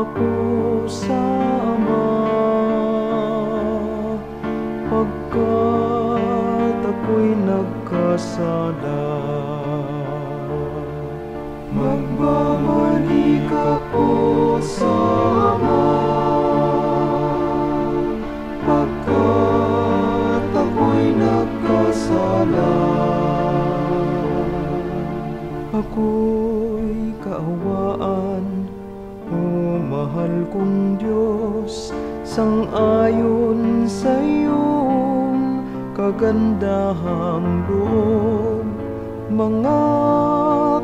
ako sa Ama, pagkat ako'y nagkasala. Magbabalik ako sa Ama, pagkat ako'y nagkasala. Ako'y kaawaan, o mahal kong Diyos, sang-ayon sa iyong kagandahang loob. Mga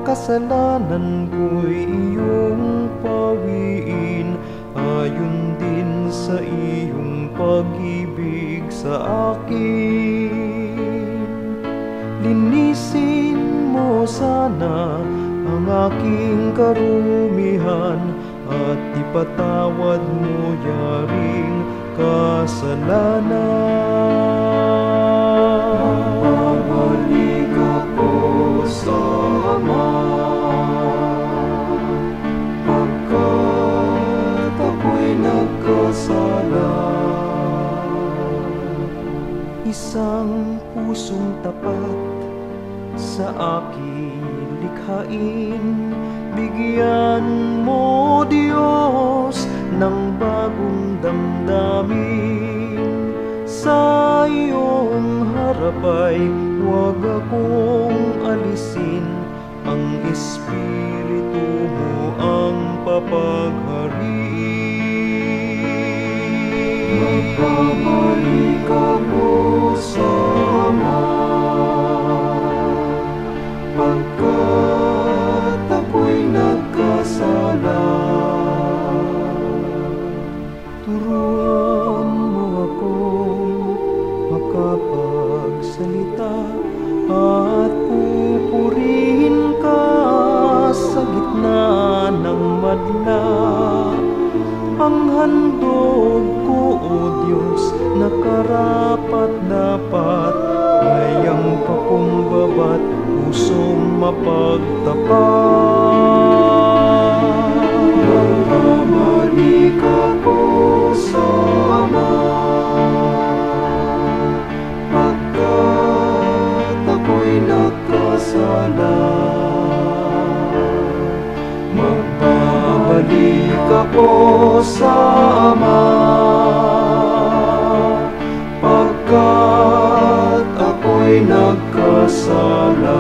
kasalanan ko'y iyong pawiin, ayon din sa iyong pag-ibig sa akin. Linisin mo sana ang aking karumihan, at ipatawad mo yaring kasalanan. Magbabalik ako sa Ama, pagkat ako'y nagkasala. Isang pusong tapat sa aking likhain, bigyan mo Diyos ng bagong damdamin. Sa iyong harap ay huwag akong alisin, ang Espiritu mo ang papaghariin. Magbabalik ako sa Ama, pagkat ako'y nagkasala. Turuan mo akong makapagsalita at pupurihin ka sa gitna ng madla. Ang handog ko, O Diyos, na karapat-dapat ay ang pakumbabat, pusong mapagtapat. Magbabalik ako sa Ama, pagkat ako'y nagkasala. Magbabalik ako sa Ama, pagkat ako'y nagkasala.